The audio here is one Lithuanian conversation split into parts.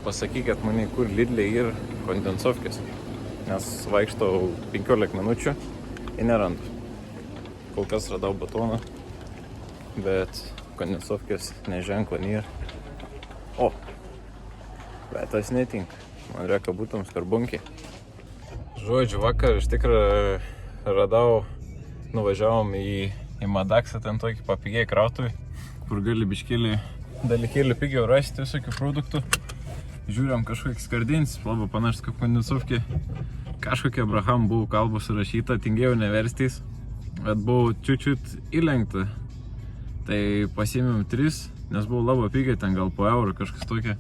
Pasakykit mane, kur Lidlė ir kondensovkės, nes vaikštau 15 minučių ir nerandu. Kol kas radau batoną, bet kondensovkės neženkla nėra. O, bet tas netinka. Man reikia būtum skarbunkiai. Žodžiu, vakar iš tikrųjų radau, nuvažiavom į Madaksą, ten tokį papigiai krautuvį, kur gali biškėlį dalykėlį pigiau rasti visokių produktų. Žiūrėjom kažkokį skardinį, labai panašus kaip kondensovkė. Kažkokia Abraham buvo kalbų surašyta, tingėjau neverstys, bet buvo čiut įlenkta. Tai pasiėmėm 3, nes buvo labai pigiai, ten gal po eurą kažkas tokia.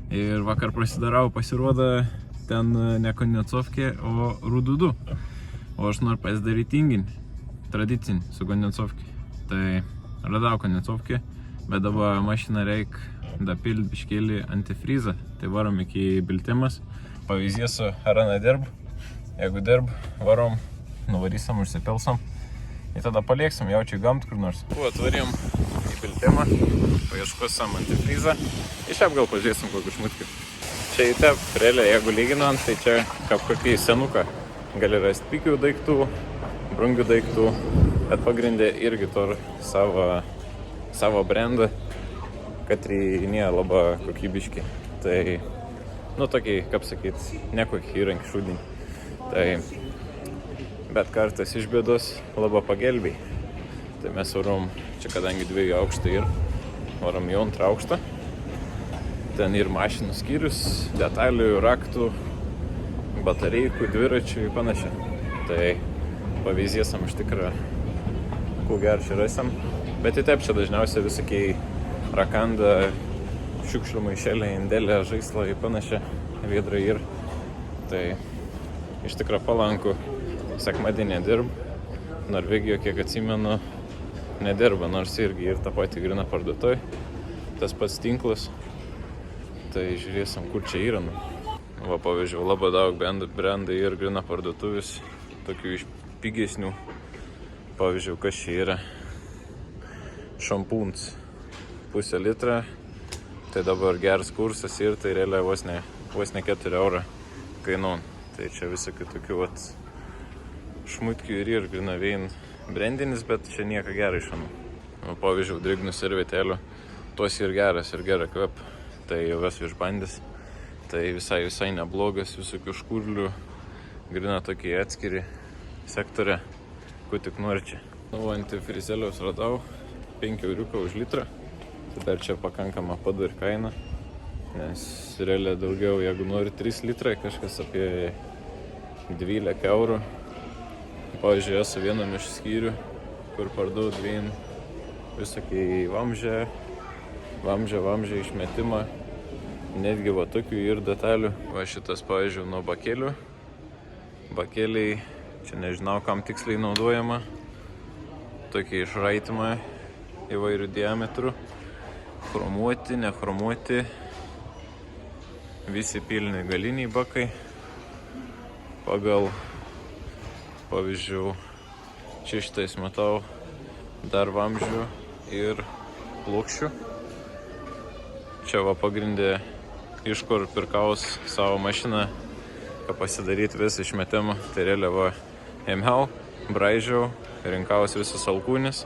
Ir vakar prasidarau, pasirodo ten ne kondensovkė, o rududu. O aš noriu pasidaryti tinginį, tradicinį su kondensovkė. Tai radau kondensovkė, bet dabar mašiną reikia dapilti biškėlį antifrizą. Tai varom iki biltimas. Pavyzdėsiu, ar nedirbu. Jeigu dirbu, varom, nuvarysim, užsipilsam. Ir tada palieksim, jaučiai gamt kur nors. Atvarėm į biltimą, paieškosim antifrizą. Ir šiaip gal pažiūrėsim kokį šmutkių. Čia į tep, realiai, jeigu lyginant, tai čia kaip kokį senuką. Gali rasti pigių daiktų, brangių daiktų, bet pagrindė irgi turi savo brandą, kad nėra labai kokybiški. Tai, tokiai, kaip sakyt, nekokį įrankį šūdinį. Tai, bet kartas iš bėdos labai pagelbiai. Tai mes varom, čia kadangi 2 aukštai ir varom į 2 aukštą. Ten ir mašinų skyrius, detalių, raktų, batareikų, dviračių ir panašiai. Tai pavyzdėsam iš tikrųjų, kuo gerą čia rasim. Bet į taip čia dažniausiai visokiai rakanda, šiukšlių maišeliai, indelė, žaislai ir panašiai, viedrai ir. Tai iš tikrųjų palanku, sekmadienį dirbu. Norvegijoje, kiek atsimenu, nedirba, nors irgi ir tą patį gryną parduotuvę. Tas pats tinklas. Tai žiūrėsim, kur čia yra. Va, pavyzdžiui, labai daug brandai ir gryną parduotuvės, tokių iš pigesnių. Pavyzdžiui, kas čia yra? Šampūns. 0,5 litrą. Tai dabar geras kursas ir tai realiai vos ne 4 eurą kainuon. Tai čia visokių tokių šmutkių ir gryna vein brandinis, bet čia nieko gerai šanu. Pavyzdžiui, drėgnų servetėlių, tos ir geras ir gera kvep. Tai jau esu išbandęs. Tai visai neblogas, visokių škurlių, gryna tokie atskiri sektorė, ko tik nori čia. Antifrizeliaus radau 5 euriuką už litrą. Tai dar čia pakankama padari kaina, nes realiai daugiau, jeigu nori 3 litrai, kažkas apie 12 eurų. Pavyzdžiui, esu vienam iš skyrių, kur parduodu vien visokiai vamzdžiai išmetimą, netgi va tokių ir detalių. Va šitas, pavyzdžiui, nuo bakelių. Bakeliai, čia nežinau, kam tiksliai naudojama. Tokį išraitimą įvairių diametrų. Chromuoti, nechromuoti, visi pilni galiniai bakai. Pagal, pavyzdžiui, čia šitais matau dar vamzdžių ir plokščių. Čia va pagrindė, iš kur pirkaus savo mašiną, kad pasidaryti visą išmetimą. Tai realiai va ėmiau, braižiau, rinkaus visus alkūnis.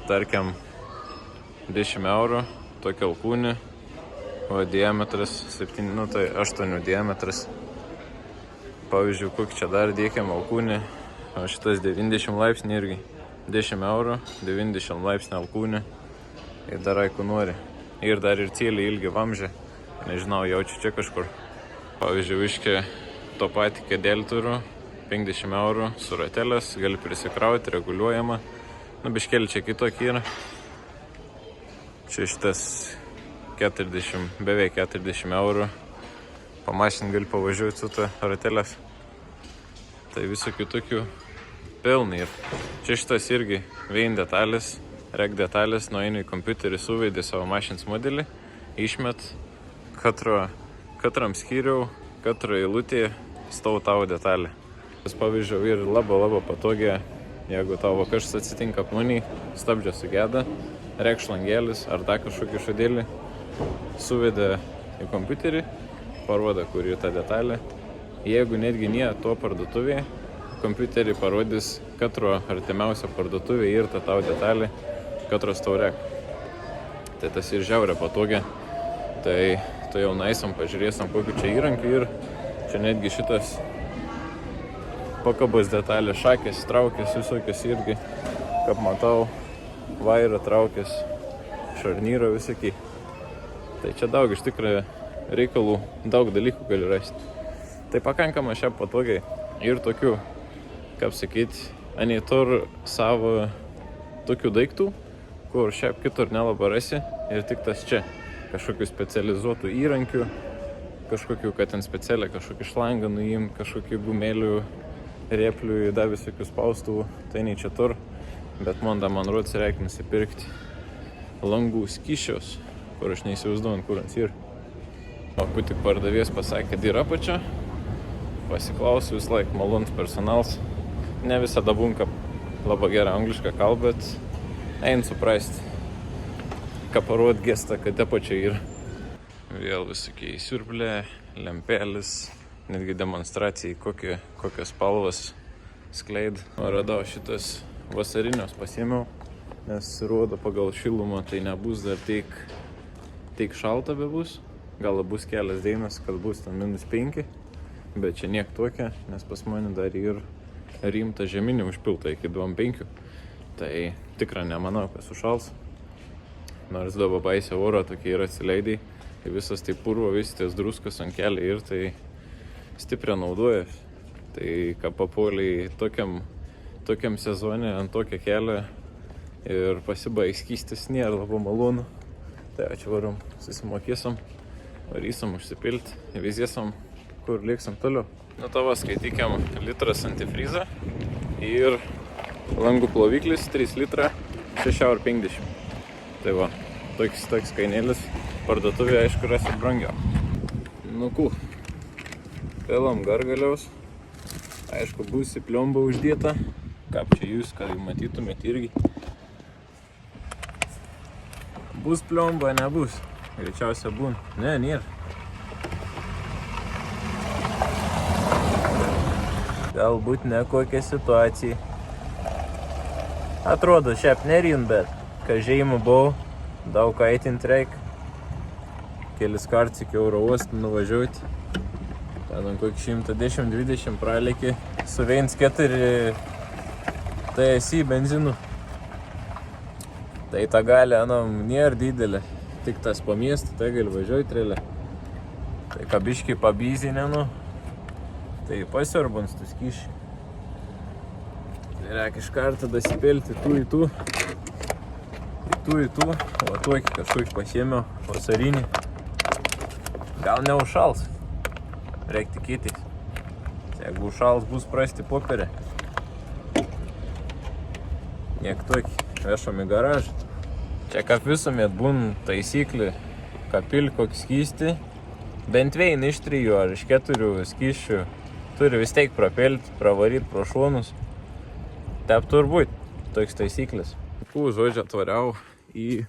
Tarkim, 10 eurų, tokia alkūnė, o diametras 7, tai 8 diametras. Pavyzdžiui, kokį čia dar dėkiam alkūnė, o šitas 90 laipsnį irgi 10 eurų, 90 laipsnį alkūnė ir dar aiku nori. Ir dar ir cėlį ilgi vamzdžiai, nežinau, jaučiu čia kažkur. Pavyzdžiui, viškė to patį kėdelį turiu, 50 eurų, su ratelės, gali prisikrauti, reguliuojama. Biškėlį čia kitokį yra. Čia šitas 40, beveik 40 eurų. Pamašinį gali pavažiuoti su tą ratelės. Tai visokių tokių pelnai. Čia šitas irgi vein detalės, rek detalės, nueini į kompiuterį, suveidė savo mašinos modelį, išmet katram skyriau, katrą eilutį stau tavo detalę. Tas pavyzdžiui ir labai patogiai, jeigu tavo kažkas atsitinka apmoniai, stabdžio sugeda, reikš langėlis ar dar kažkokį šodėlį, suvedė į kompiuterį, parodo, kur yra ta detalė. Jeigu netgi nėra to parduotuvėje, kompiuterį parodys katro artimiausio parduotuvė ir ta tau detalė, katros taurek. Tai tas ir žiaurė patogia. Tai tu jau naisom, pažiūrėsim, kokiu čia įrankiu ir čia netgi šitas pakabos detalė, šakės, traukės, visokios irgi, kaip matau, vairą, traukės, šarnyro visokiai. Tai čia daug iš tikrųjų reikalų, daug dalykų gali rasti. Tai pakankama šiaip patogiai ir tokių, kaip sakyti, anitur savo tokių daiktų, kur šiaip kitur nelabai rasi ir tik tas čia. Kažkokių specializuotų įrankių, kažkokių, kad ten specialią kažkokį šlangą nuim, kažkokių gumelių, rėplių, da visokių spaustuvų, tai nei čia tur. Bet man rods reikia nusipirkti langų skyšius, kur aš neįsivaizduoju, kur ant yra. O kur tik pardavėjas pasakė, kad yra pačia, pasiklausiu vis laik malonus personals. Ne visada bunka labai gerą anglišką kalbą, bet ein suprasti, ką parod gestą, kad te pačia yra. Vėl visokiai siurblė, lempėlis, netgi demonstracijai, kokios spalvas skleid. Radau šitas vasarinios pasiėmiau, nes rodo pagal šilumą, tai nebus dar tik šalta bebus. Gal bus kelias dienas, kad bus ten -5, bet čia niek tokia, nes pas mane dar ir rimta žeminė užpilta iki 2,5. Tai tikrai nemanau, kad sušals. Nors dabar baisė oro tokie yra atsileidai. Tai visas tai purvo, visi ties druskas ant kelio ir tai stipriai naudoja. Tai ką papuoliai tokiam sezone ant tokio kelio ir pasibaigs skystis, nėra labai malonu. Tai ačiū varom, susimokėsim, varysim užsipilti, vizėsim, kur lieksim toliau. Nu tavo skaitykiam litras antifrizą ir langų ploviklis 3 litrą 6,50 €. Tai va, toks kainėlis, parduotuvė aišku rasit brangiau. Nu kų, pilam gargaliaus, aišku bus į pliombą uždėta, kaip čia jūs, kad matytumėt irgi. Bus pliomba, nebus, greičiausia būn, ne, nėra. Galbūt ne kokia situacija. Atrodo, šiaip nerin, bet kažėjimų buvau, daug kaitint reik. Kelis kartus iki oro uostą nuvažiuoti. Ten kokį 110-20 pralėki su 1,4 TSI benzinu. Tai ta gali, nėra didelė. Tik tas po miestą, tai gali važiuoti trėlė. Tai kabiškai pabyzinė, tai pasiarbans tu skyši. Tai reikia iš karto dasipelti tų, o tokį kažkokį pasiėmiau vasarinį. Gal neužšals, reikia tikėtis. Jeigu užšals, bus prasti popierė. Niek tokį, vešam į garažą. Čia kaip visuomet būn taisyklį, kapil kokį skystį, bent vieną iš 3 ar iš 4 skysčių turi vis tiek prapelti, pravaryti pro šonus. Taip turbūt, toks taisyklės. Žodžiu, atvariau į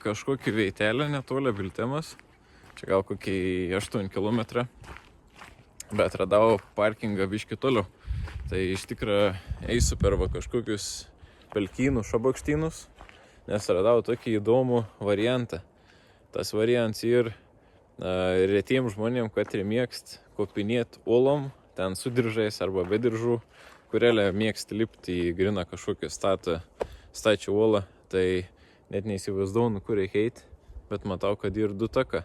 kažkokį veitelę netoli Viltemas. Čia gal kokį 8 km. Bet radau parkingą biškį toliau. Tai iš tikrųjų eisiu per kažkokius pelkynų šabakštynus, nes radau tokį įdomų variantą. Tas variantas ir retiems žmonėm, kad ir mėgst kopinėti uolom, ten su diržais arba be diržų, kurėlė mėgst lipti į griną kažkokią stačią uolą, tai net neįsivaizduoju, kur reikia eiti, bet matau, kad ir 2 taką.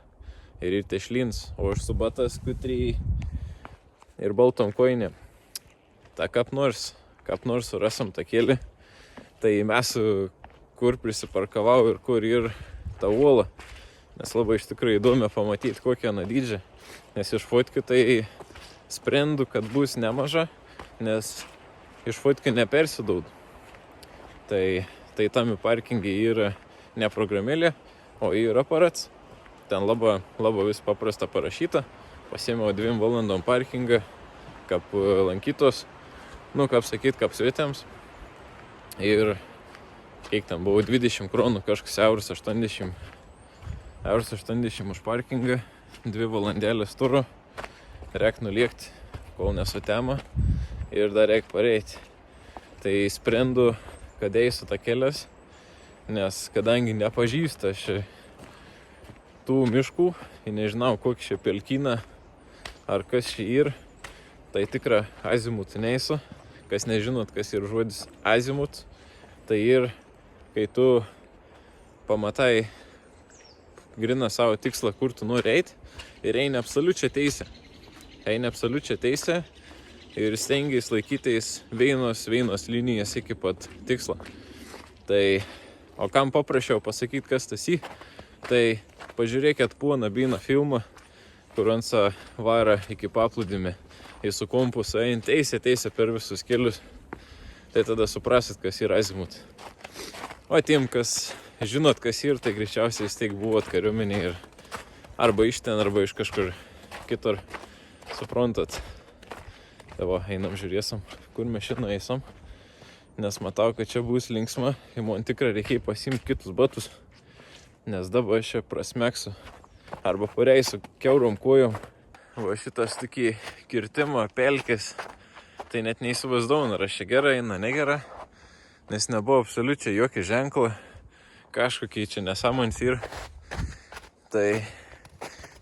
Ir tešlins, o aš su batas kutrį ir baltom koinėm. Ta kaip nors surasim takėlį, tai mes kur prisiparkavau ir kur ir ta uola. Nes labai iš tikrųjų įdomu pamatyti, kokią dydžią. Nes iš fotkių tai sprendu, kad bus nemaža, nes iš fotkių nepersidaud. Tai tam parkingai yra ne programėlė, o yra aparats. Ten labai vis paprasta parašyta. Pasiėmiau 2 valandom parkingą, kaip lankytos, kaip sakyt, kaip svietėms. Ir kiek ten buvo 20 kronų, kažkas eurus 80 Euras 80 už parkingą, 2 valandėlės turo, reik nuliekti, kol nesutema ir dar reik pareiti. Tai sprendu, kad eisiu tą kelias, nes kadangi nepažįstu aš tų miškų, nežinau kokį čia pelkyną ar kas čia yra, tai tikra azimut neisiu. Kas nežinot, kas yra žodis azimut, tai ir kai tu pamatai grina savo tikslą, kur tu nori eiti ir eini absoliučią teisę. Eini absoliučią teisę ir stengiais laikytis veinos linijas iki pat tikslo. Tai, o kam paprašiau pasakyti, kas tas į, tai pažiūrėkit poną Byną filmą, kur Ansa vara iki paplūdimi. Jis su kompusu eina teisė per visus kelius. Tai tada suprasit, kas yra azimut. O tiem, kas žinot, kas yra, tai greičiausiai vis tiek buvot kariuomenėj ir arba iš ten, arba iš kažkur kitur. Suprantat. Tavo, einam žiūrėsim, kur mes šitą eisim. Nes matau, kad čia bus linksma. Ir man tikrai reikia pasiimti kitus batus. Nes dabar aš čia prasmeksiu. Arba pareisiu kiaurom kojom. Va šitas tokį kirtimą, pelkės. Tai net neįsivaizduoju, ar aš čia gerai, negera. Nes nebuvo absoliučiai jokio ženklo. Kažkokie čia nesąmonės yra. Tai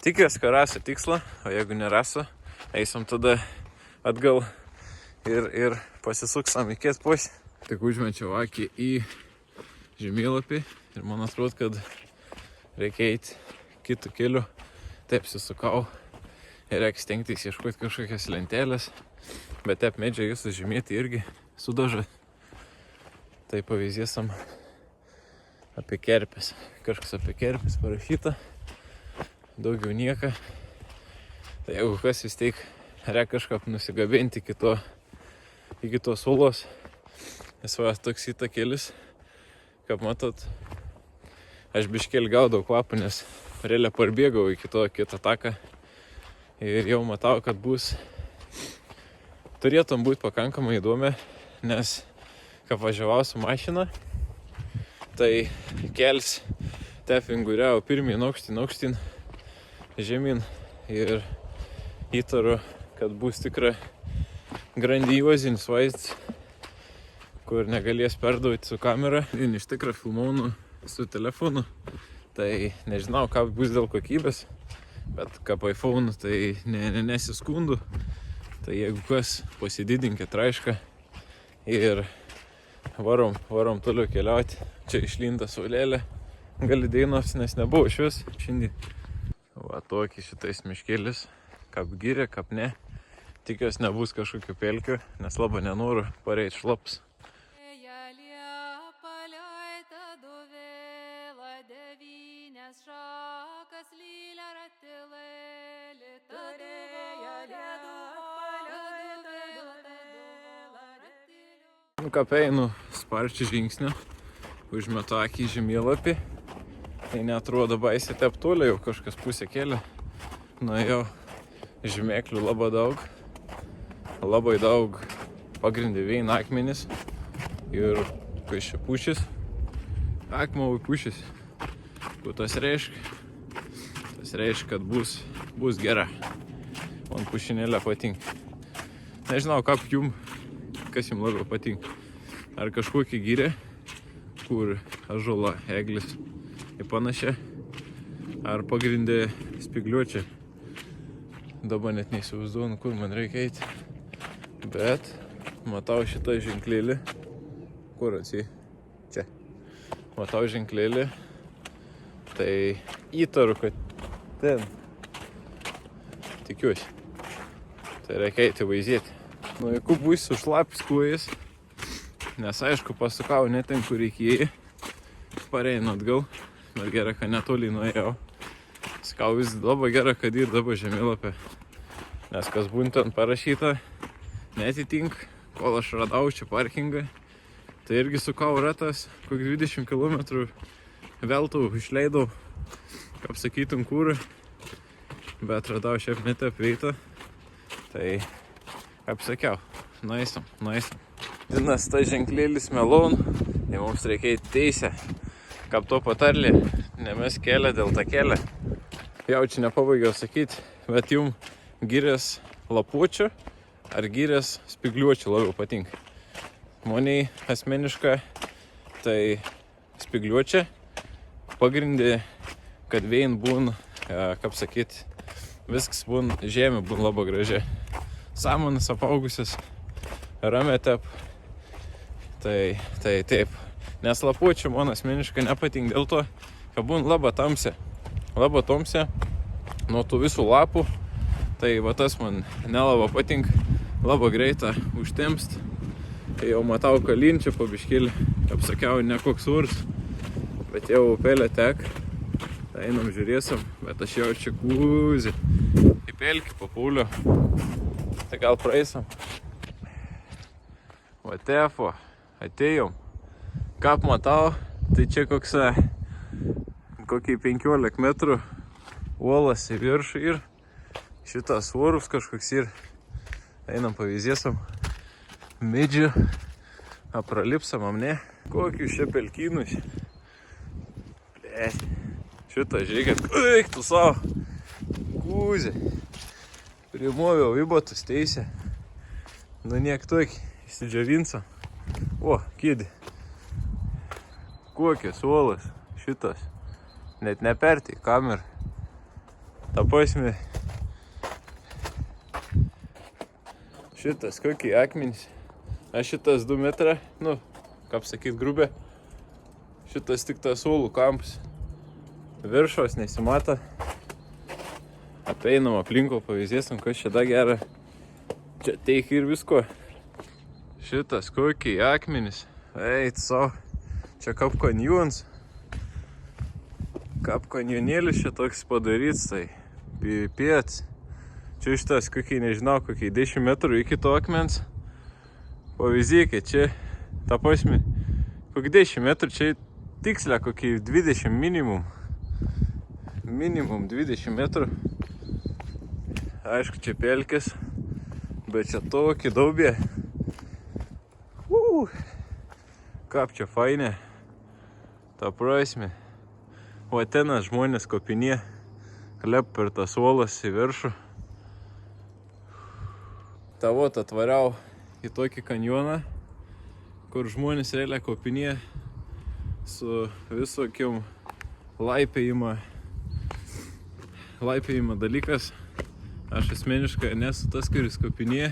tikiuosi, kad rasiu tikslą. O jeigu nerasiu, eisim tada atgal ir pasisuksam į kies pusę. Tik užmečiau akį į žemėlapį ir man atrodo, kad reikia eiti kitų kelių. Taip susukau ir reikia stengtis ieškoti kažkokias lentelės, bet taip medžiai jūsų žymėti irgi sudaža. Tai pavyzdėsam apie kerpes. Kažkas apie kerpes parašyta, daugiau nieka. Tai jeigu kas vis tiek reikia kažkaip nusigabinti iki tos ulos. Nes va toks įtakėlis, kaip matot, aš biškėlį gaudau kvapą, nes realiai parbėgau iki to kitą taką. Ir jau matau, kad turėtum būti pakankamai įdomi, nes kai važiavau su mašina, tai kels tefinguriavo pirmyn aukštyn, žemyn ir įtaru, kad bus tikrai grandiozinis vaizdas, kur negalės perduoti su kamera. Ir iš tikrųjų filmau su telefonu, tai nežinau, ką bus dėl kokybės, bet kaip iPhone, tai nesiskundu. Tai jeigu kas, pasididinkit raišką ir varom toliau keliauti. Čia išlinda saulėlė, gali dainos, nes nebuvo švies šiandien. Va tokį šitais miškėlis, kaip gyrė, kaip ne. Tikiuosi nebus kažkokių pelkių, nes labai nenoriu pareit šlaps. Kaip einu sparčiu žingsniu, užmetu akį į žemėlapį, tai neatrodo baisiai taip toli, jau kažkas pusę kelio. Nuėjau žymėklių labai daug pagrindė vien akmenis ir kas čia pušis, akmavai pušis. Ko tas reiškia? Tas reiškia, kad bus gera. Man pušinėlė patinka. Nežinau, kas jums labiau patinka. Ar kažkokį gyrę, kur ąžuola, eglis ir panašiai, ar pagrindė spygliuočiai. Dabar net neįsivaizduoju, kur man reikia eiti. Bet matau šitą ženklėlį. Kur atsiai? Čia. Matau ženklėlį. Tai įtaru, kad ten. Tikiuosi. Tai reikia eiti vaizėti. Nu, jeigu būsiu šlapis kojas, nes aišku pasukau ne ten, kur reikėjo. Pareinu atgal, bet gerai, kad netoli nuėjau. Sakau, vis labai gerai, kad ir dabar žemėlapė. Nes kas būtent ten parašyta, netitink, kol aš radau čia parkingą. Tai irgi sukau ratas, kokį 20 km veltau išleidau, kaip sakytum, kūrą. Bet radau šiaip netap vietą. Tai, kaip sakiau, nueisim. Dinas tas ženklėlis melon, tai mums reikia teisę. Kaip to patarlė, nemes kelią dėl tą kelią. Jau čia nepabaigiau sakyti, bet jum gyrės lapuočių ar gyrės spigliuočių labiau patinka. Maniai asmeniška, tai spigliuočia pagrindė, kad vėjin būn, kaip sakyt, viskas būn žemė, būn labai graži. Samanas apaugusias, ramė tep. Tai taip. Nes lapuočių man asmeniškai nepatinka dėl to, kad būn labai tamsia. Labai tamsia nuo tų visų lapų. Tai va tas man nelabai patinka. Labai greita užtemst. Tai jau matau kalin čia po biškėlį. Kaip sakiau, ne koks urs. Bet jau upelė tek. Tai einam žiūrėsim. Bet aš jau čia kūzi. Į pelkį papūliu. Tai gal praeisim. Va tefo. Atėjom. Kaip matau, tai čia kokį 15 metrų uolas į viršų ir šitas orus kažkoks ir einam pavyzdėsim medžių, apralipsam amne. Kokius čia pelkynus. Šitą žiūrėkit, eik tu savo, kūzė. Primoviau įbotus teisę. Nu niek tokį, įsidžiavinsam. O, kėdė. Kokias uolas šitas. Net neperti kamerą. Ta prasme. Šitas kokie akmenys. Aš šitas 2 metrą, nu, kaip sakyt, grubė. Šitas tik tas uolų kampas. Viršos nesimata. Apeinam aplinko, pavyzdėsim, kas čia da gera. Čia teik ir visko. Šitas kokie akmenys. Eit savo. Čia kaip kanjons. Kaip kanjonėlis čia toks padaryts, tai pipėts. Čia šitas kokie, nežinau, kokie 10 metrų iki to akmens. Pavyzdykit, čia, ta prasme, kokie 10 metrų, čia tikslia kokie 20 minimum. Minimum 20 metrų. Aišku, čia pelkės, bet čia tokį daubė. Kaip čia fainė. Ta prasme. O tenas žmonės kopinė. Klep per tas uolas į viršų. Ta vot atvariau į tokį kanjoną, kur žmonės realiai kopinė su visokiom laipėjimo dalykas. Aš asmeniškai nesu tas, kuris kopinė,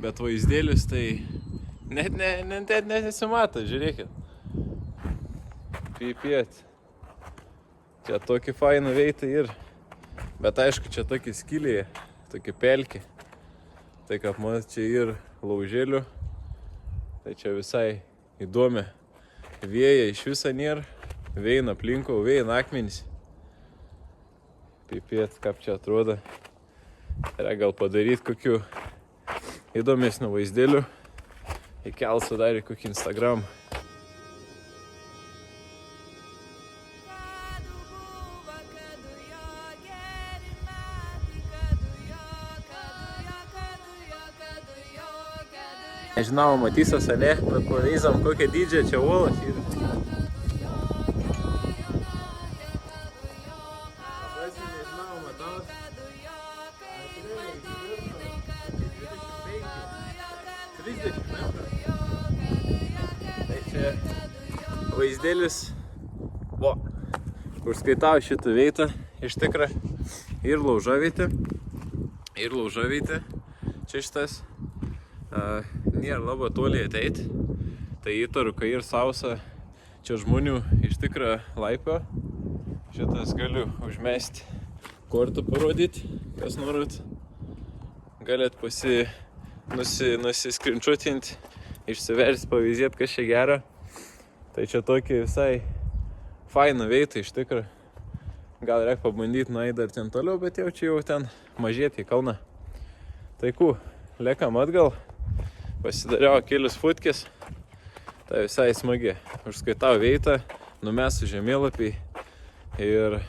bet vaizdėlis tai net nesimato, žiūrėkit. Pipėt. Čia tokį fainą veitą ir. Bet aišku, čia tokį skylį, tokį pelkį. Tai kaip matot, čia ir laužėlių. Tai čia visai įdomi. Vėja iš viso nėra. Vėjina aplinko, vėjina akmenys. Pipėt, kaip čia atrodo. Yra gal padaryti kokių įdomesnių vaizdėlių. Įkelsiu dar į kokį Instagram. Nežinau, matysios, ne, bet pavyzdam, kokią dydžią čia uolas yra. Nežinau, matau. 30 metrų. Tai čia vaizdėlis. Vo, užskaitau šitą veitą iš tikrą. Ir laužavietė. Čia šitas. Nėra labai toli ateit. Tai įtaru, kai ir sausa. Čia žmonių iš tikrą laipio. Šitas galiu užmesti kortą parodyti, kas norit. Galit nusiskrinčutinti, išsiversti, pavyzdėti, kas čia gera. Tai čia tokį visai fainą veitą iš tikrą. Gal reikia pabandyti nueiti dar ten toliau, bet jau čia jau ten mažėti į kalną. Tai lekam atgal. Pasidariau kelius futkis. Tai visai smagi. Užskaitau veitą, numesu žemėlapį. Ir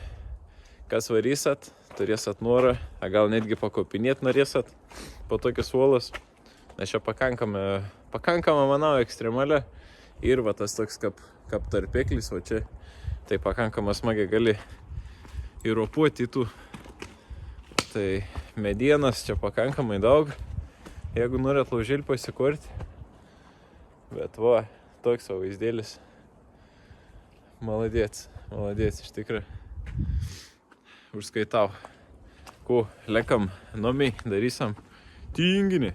kas varysit, turėsit norą, gal netgi pakopinėti norėsit po tokius uolas. Nes čia pakankama, manau, ekstremalė. Ir va tas toks kaip tarpeklis, o čia Tai pakankamai smagiai gali įropuoti į tų. Tai medienas čia pakankamai daug, jeigu norit laužėlį pasikurti. Bet va, toks savo vaizdėlis. Maladėts, iš tikrųjų. Užskaitau. Ko, lekam namiai, darysim tinginį.